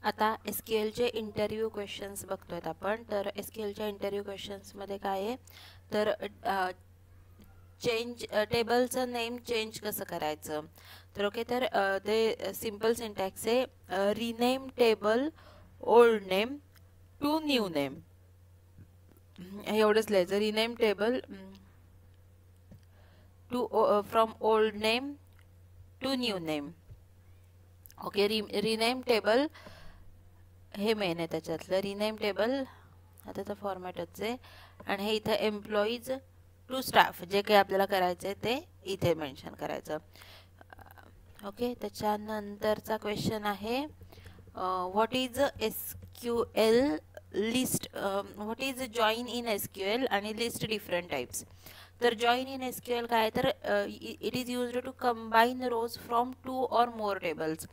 आता SQLचे interview questions बघतोय आपण. तर SQLच्या इंटरव्ह्यू क्वेश्चन्समध्ये काय आहे तर चेंज टेबलचं नेम चेंज कसं करायचं. तर ओके, तर ते सिंपल सिंटॅक्स आहे rename table old name to new name. एवढंच लिहायचं, rename table to from old name to new name. Okay, rename table हे मेन आहे त्याच्यातलं. रिनेम टेबल आता तर फॉर्मॅटच आहे आणि हे इथं एम्प्लॉईज टू स्टाफ जे काही आपल्याला करायचं आहे ते इथे मेन्शन करायचं. ओके, त्याच्यानंतरचा क्वेश्चन आहे what is SQL list, what is join in SQL आणि लिस्ट डिफरंट टाइप्स. तर जॉईन इन SQL काय तर it is used to combine rows from 2 or more tables.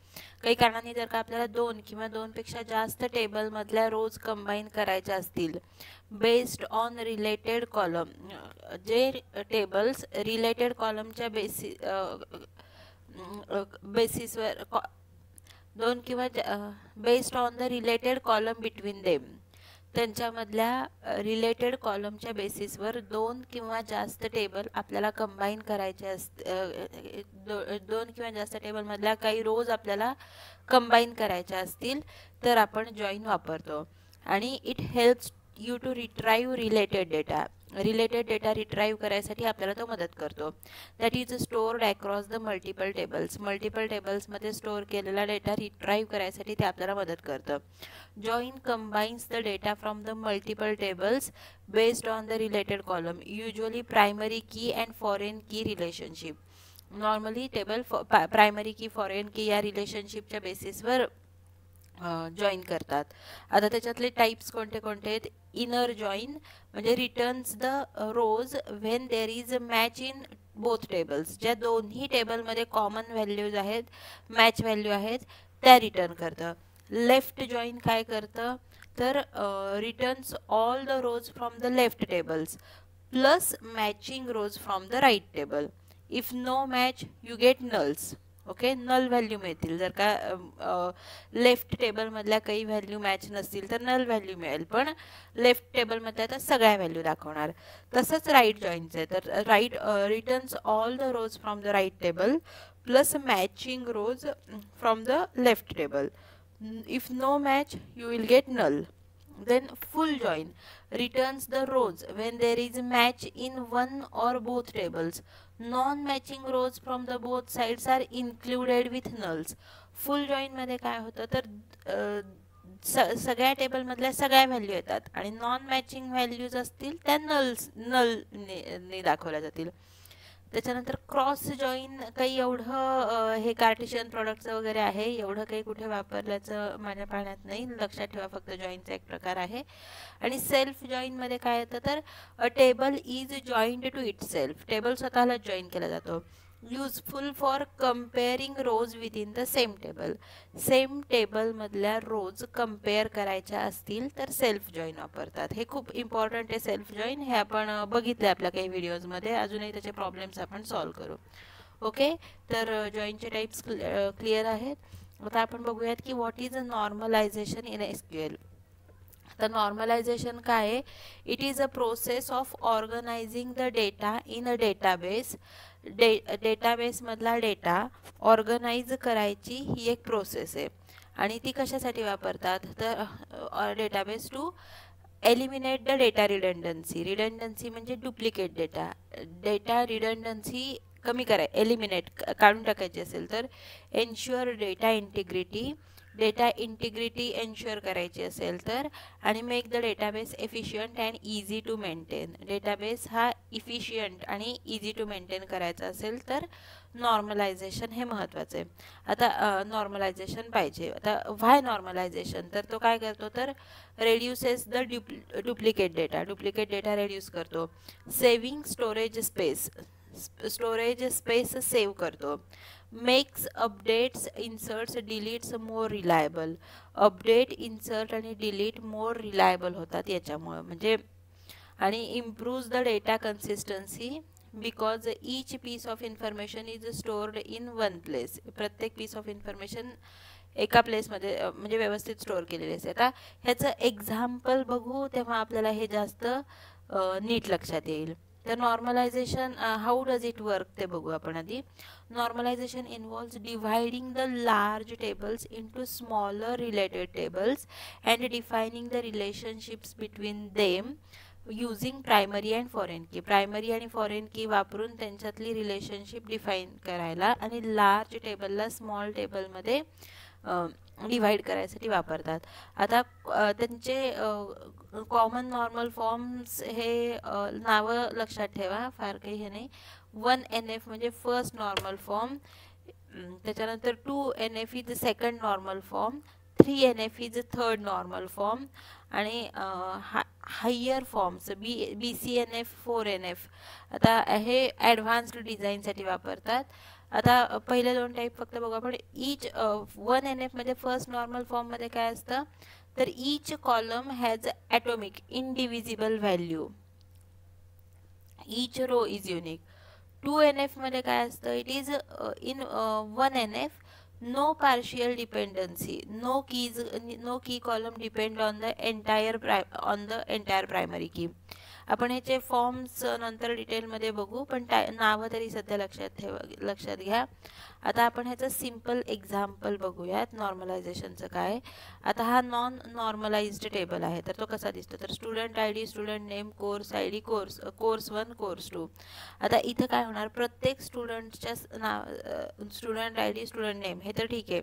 काही कारणाने जर का आपल्याला 2 किंवा 2 पेक्षा जास्त टेबल मधल्या रोज कंबाईन करायच्या असतील बेस्ड ऑन रिलेटेड कॉलम, जे टेबल्स रिलेटेड कॉलमच्या बेसिसवर 2 किंवा based on the related column between them, त्यांच्यामधल्या रिलेटेड कॉलमच्या बेसिसवर 2 किंवा जास्त टेबल आपल्याला कंबाईन करायचे असते. 2 किंवा जास्त टेबलमधल्या काही रोज आपल्याला कंबाईन करायच्या असतील तर आपण जॉईन वापरतो. आणि it helps you to retrieve related data. Related data retrieve करायसाठी आपल्याला तो मदत करतो. That is stored across the multiple tables. Multiple टेबल्समध्ये स्टोअर केलेला डेटा रिट्राईव्ह करायसाठी ते आपल्याला मदत करतं. Join combines the data from the multiple tables based on the related column, usually primary key and foreign key relationship. Normally table primary key foreign key या रिलेशनशिपच्या बेसिसवर join करतात. आता त्याच्यातले टाइप्स कोणते कोणते आहेत. इनर जॉईन म्हणजे returns the rows when there is a match in both tables. ज्या दोन्ही टेबलमध्ये कॉमन व्हॅल्यूज आहेत, मॅच व्हॅल्यू आहेत, त्या रिटर्न करतं. लेफ्ट जॉईन काय करतं तर returns all the rows from the left tables plus matching rows from the right table. If no match you get nulls. Okay, null value मिळतील. जर का लेफ्ट टेबलमधल्या काही व्हॅल्यू मॅच नसतील तर नल व्हॅल्यू मिळेल, पण लेफ्ट टेबलमधल्या तर सगळ्या व्हॅल्यू दाखवणार. तसंच राईट जॉईनचं आहे. तर right returns all the rows from the right table plus matching rows from the left table. If no match you will get null. Then full join returns the rows when there is a match in one or both tables. Non-matching rows from the both sides are included with nulls. Full join मध्ये काय होतं तर सगळ्या table मधल्या सगळ्या value येतात आणि non matching values असतील त्या नल दाखवल्या जातील. त्याच्यानंतर क्रॉस जॉईन काही एवढं हे कार्टेशियन प्रोडक्टचं वगैरे आहे, एवढं काही कुठे वापरल्याचं माझ्या पाहण्यात नाही. लक्षात ठेवा, फक्त जॉईनचा एक प्रकार आहे. आणि सेल्फ जॉईनमध्ये काय येतं तर a table is joined to itself. Table स्वतःला जॉईन केला जातो. Useful for comparing rows within the same table. Same टेबलमधल्या रोज कम्पेअर करायच्या असतील तर सेल्फ जॉईन वापरतात. हे खूप इम्पॉर्टंट आहे सेल्फ जॉईन. हे आपण बघितले आपल्या काही व्हिडिओजमध्ये. अजूनही त्याचे प्रॉब्लेम्स आपण सॉल्व्ह करू. ओके, तर जॉईनचे टाइप्स क्लिअर आहेत. आता आपण बघूयात की what is a normalisation in SQL. तर नॉर्मलायझेशन काय आहे. It is a process of organising the data in a database. डेटाबेसमधला डेटा ऑर्गनाइज करायची ही एक प्रोसेस आहे. आणि ती कशासाठी वापरतात तर database to eliminate the data redundancy. Redundancy म्हणजे डुप्लिकेट डेटा. डेटा रिडंडन्सी कमी कराय, एलिमिनेट काढून टाकायची असेल तर ensure data integrity. Data integrity ensure करायची असेल तर आणि make the database efficient and easy to maintain. Database हा इफिशियंट आणि इझी टू मेंटेन करायचा असेल तर नॉर्मलायझेशन हे महत्त्वाचं आहे. आता नॉर्मलायझेशन पाहिजे. आता व्हाय नॉर्मलायझेशन तर तो काय करतो तर reduces the duplicate data. Duplicate data reduce करतो. Saving storage space. Storage space save करतो. Makes updates inserts deletes more reliable. Update insert आणि डिलीट मोर रिलायबल होतात याच्यामुळे. म्हणजे आणि improves the data consistency because each piece of information is stored in one place. प्रत्येक piece of information एका प्लेसमध्ये म्हणजे व्यवस्थित स्टोअर केलेली असते. आता ह्याचं एक्झाम्पल बघू तेव्हा आपल्याला हे जास्त नीट लक्षात येईल. तर normalization how does it work ते बघू आपण आधी. Normalization involves dividing the large tables into smaller related tables and defining the relationships between them using primary and foreign key. Primary आणि फॉरेन की वापरून त्यांच्यातली रिलेशनशिप डिफाईन करायला आणि large टेबलला स्मॉल टेबलमध्ये डिवाइड करायसाठी वापरतात. आता त्यांचे कॉमन नॉर्मल फॉर्म्स हे नावं लक्षात ठेवा, फार काही हे नाही. 1NF म्हणजे फर्स्ट नॉर्मल फॉर्म, त्याच्यानंतर 2NF is second normal form, 3NF is third normal form आणि हायर फॉर्म्स BCNF 4NF आता हे ॲडव्हान्स्ड डिझाईनसाठी वापरतात. आता पहिले दोन टाईप फक्त बघू आपण. ईच 1NF मध्ये फर्स्ट नॉर्मल फॉर्म मध्ये काय असतं तर each column has atomic indivisible value, each row is unique. 2NF मध्ये काय असतं, it is in 1NF no partial dependency, no key column depend on the entire primary key. आपण ह्याचे फॉर्म्स नंतर डिटेलमध्ये बघू, पण नावं तरी सध्या लक्षात घ्या. आता आपण ह्याचं सिम्पल एक्झाम्पल बघूयात नॉर्मलायझेशनचं काय. आता हा नॉन नॉर्मलाइज्ड टेबल आहे, तर तो कसा दिसतो तर student ID, student name, course ID, course 1, course 2. आता इथं काय होणार, प्रत्येक स्टुडंटच्या स्टुडंट ID, स्टुडंट नेम हे तर ठीक आहे,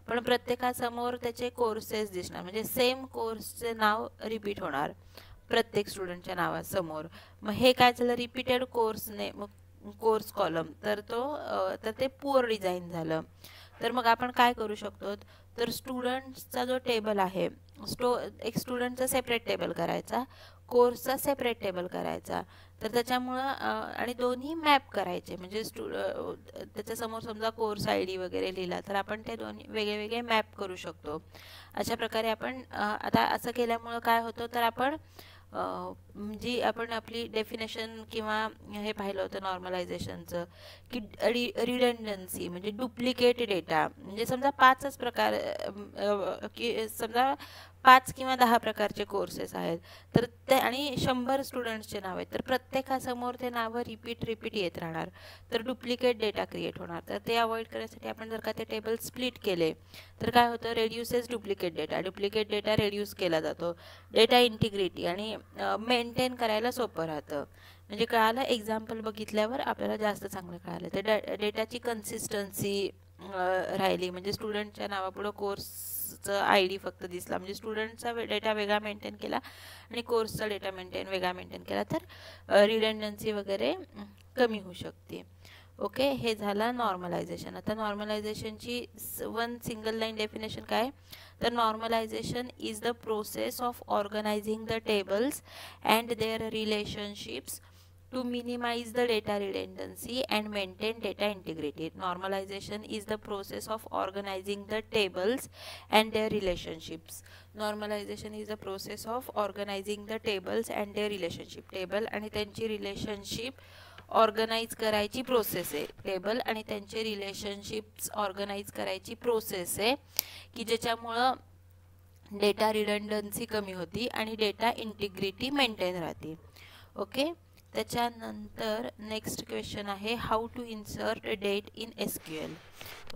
पण प्रत्येकासमोर त्याचे कोर्सेस दिसणार, म्हणजे सेम कोर्सचे नाव रिपीट होणार प्रत्येक स्टुडंटच्या नावासमोर. मग हे काय झालं, repeated course name course column, तर ते पुअर डिझाईन झालं. तर मग आपण काय करू शकतो तर स्टुडंट्सचा जो टेबल आहे एक स्टुडंटचा सेपरेट टेबल करायचा, कोर्सचा सेपरेट टेबल करायचा. तर त्याच्यामुळं आणि दोन्ही मॅप करायचे, म्हणजे त्याच्यासमोर समजा कोर्स ID वगैरे लिहिला तर आपण ते दोन्ही वेगळे वेगळे मॅप करू शकतो. अशा प्रकारे आपण आता असं केल्यामुळं काय होतं तर आपण जी आपण आपली डेफिनेशन किंवा हे पाहिलं होतं नॉर्मलायझेशनचं की रिडंडन्सी म्हणजे डुप्लिकेट डेटा, म्हणजे समजा 5च प्रकार की समजा 5 किंवा 10 प्रकारचे कोर्सेस आहेत तर ते आणि 100 स्टुडंट्सचे नाव आहेत, तर प्रत्येकासमोर ते नावं रिपीट येत राहणार, तर डुप्लिकेट डेटा क्रिएट होणार. तर ते अवॉइड करण्यासाठी आपण जर का ते टेबल स्प्लिट केले तर काय होतं, रेड्युसेस डुप्लिकेट डेटा रेड्यूस केला जातो. डेटा इंटिग्रिटी आणि मेंटेन करायला सोपं राहतं. म्हणजे कळालं, एक्झाम्पल बघितल्यावर आपल्याला जास्त चांगलं कळालं. तर डेटाची कन्सिस्टन्सी राहिली, म्हणजे स्टुडंटच्या नावापुढं कोर्सचं ID फक्त दिसला, म्हणजे स्टुडंटचा डेटा वेगळा मेंटेन केला आणि कोर्सचा डेटा वेगळा मेंटेन केला, तर रिडंडन्सी वगैरे कमी होऊ शकते. ओके, हे झालं नॉर्मलायझेशन. आता नॉर्मलायझेशनची वन सिंगल लाईन डेफिनेशन काय तर normalization is the process of organising the tables and their relationships to minimize the data redundancy and maintain data integrity. Normalization is the process of organizing the tables and their relationships. Normalization is the process of organizing the tables and their relationship. Table आणि त्यांची relationship organise करायची process आहे. Table आणि त्यांचे relationships organise करायची process आहे की ज्याच्यामुळं डेटा रिडंडन्सी कमी होती आणि डेटा इंटिग्रिटी मेंटेन राहते. ओके, त्याच्यानंतर नेक्स्ट क्वेश्चन आहे how to insert date in SQL.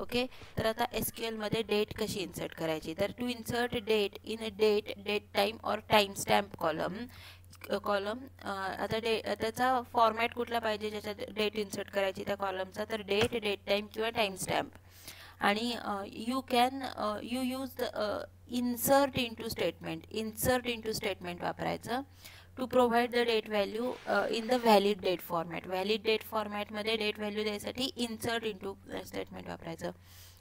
Okay, तर आता SQL मध्ये डेट कशी इन्सर्ट करायची तर to insert date in date time or time stamp column. आता त्याचा फॉर्मॅट कुठला पाहिजे ज्याच्यात डेट इन्सर्ट करायची त्या कॉलमचा, तर डेट टाइम किंवा टाइम स्टॅम्प. आणि you use insert into statement वापरायचं to provide the date value in the valid date format. Valid date फॉर्मॅटमध्ये डेट व्हॅल्यू द्यायसाठी इन्सर्ट इंटू स्टेटमेंट वापरायचं.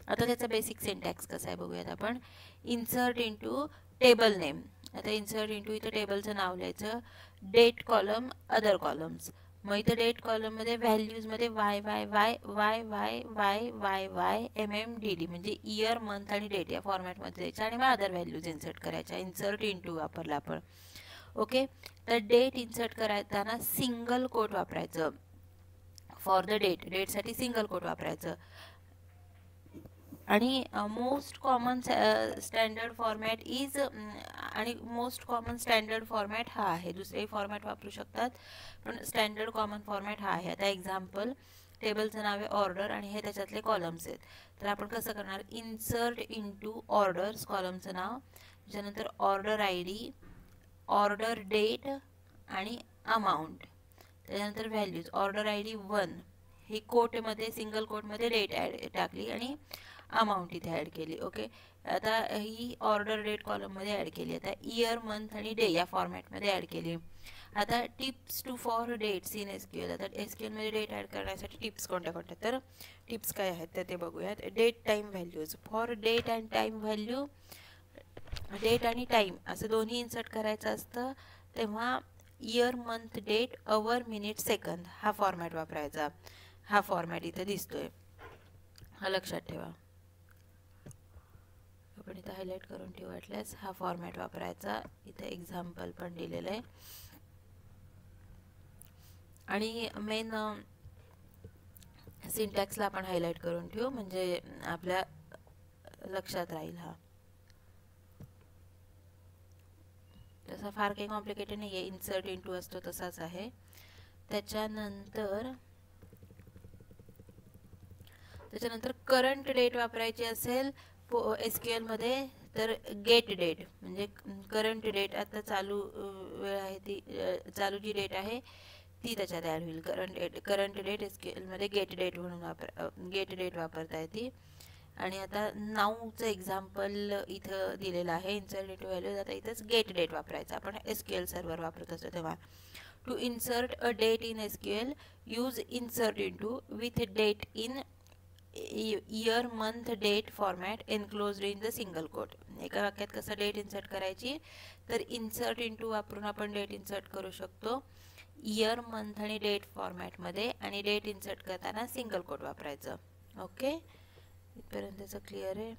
आता त्याचा बेसिक सिंटॅक्स कसा आहे बघूयात आपण. Insert into table name. आता इन्सर्ट इंटू इथं टेबलचं नाव लिहायचं, डेट कॉलम अदर कॉलम्स. मग इथं डेट कॉलममध्ये व्हॅल्यूजमध्ये YYY MMDD म्हणजे इयर, मंथ आणि डेट या फॉर्मॅटमध्ये द्यायचं आणि मग अदर व्हॅल्यूज इन्सर्ट करायच्या. इन्सर्ट इंटू वापरला आपण. ओके, तर डेट इन्सर्ट करताना सिंगल कोट वापरायचं फॉर द डेटसाठी सिंगल कोट वापरायचं. आणि most common standard format is आणि मोस्ट कॉमन स्टँडर्ड फॉर्मॅट हा आहे. दुसरेही फॉर्मॅट वापरू शकतात पण स्टँडर्ड कॉमन फॉर्मॅट हा आहे. आता एक्झाम्पल, टेबलचं नाव आहे ऑर्डर आणि हे त्याच्यातले कॉलम्स आहेत. तर आपण कसं करणार, इन्सर्ट इंटू ऑर्डर्स कॉलमचं नाव, त्याच्यानंतर order I D, order date आणि अमाऊंट, त्याच्यानंतर व्हॅल्यूज. ऑर्डर आय डी 1 ही कोटमध्ये सिंगल कोटमध्ये डेट टाकली आणि अमाऊंट इथे ॲड केली. ओके, आता ही ऑर्डर डेट कॉलममध्ये ॲड केली. आता इयर, मंथ आणि डे या फॉर्मॅटमध्ये ॲड केली. आता tips to for dates in SQL. आता SQLमध्ये डेट ॲड करण्यासाठी टिप्स कोणत्या कोणत्या, तर टिप्स काय आहेत तर ते बघूयात. Date time values. For date and time value, date आणि टाईम असं दोन्ही इन्सर्ट करायचं असतं तेव्हा year, month, date, hour, minute, second हा फॉर्मॅट वापरायचा. हा फॉर्मॅट इथं दिसतोय, हा लक्षात ठेवा. आपण इथं हायलाईट करून ठेवू वाटल्यास हा फॉर्मॅट वापरायचा. इथे एक्झाम्पल पण दिलेलं आहे. आणि मेन सिंटॅक्सला आपण हायलाईट करून ठेवू म्हणजे आपल्या लक्षात राहील. हा तसा फार काही कॉम्प्लिकेटेड नाही आहे, इन्सर्ट इंटू असतो तसाच आहे. त्याच्यानंतर करंट डेट वापरायची असेल SQL मध्ये तर गेट डेट म्हणजे करंट डेट, आता चालू वेळ आहे ती, चालू जी डेट आहे ती त्याच्यात ॲड होईल. करंट डेट SQL मध्ये गेट डेट म्हणून गेट डेट वापरता येते. आणि आता नाऊचं एक्झाम्पल इथं दिलेलं आहे, इन्सर्ट इंटू व्हॅल्यूज. आता इथंच गेट डेट वापरायचं आपण SQL सर्व्हर वापरत असतो तेव्हा. To insert a date in SQL use insert into with date in year, month, date format enclosed in the single quote. एका वाक्यात कसं डेट इन्सर्ट करायची तर इन्सर्ट इंटू वापरून आपण डेट इन्सर्ट करू शकतो इयर, मंथ आणि डेट फॉर्मॅटमध्ये, आणि डेट इन्सर्ट करताना सिंगल कोट वापरायचं. ओके, इथपर्यंतचं क्लिअर आहे.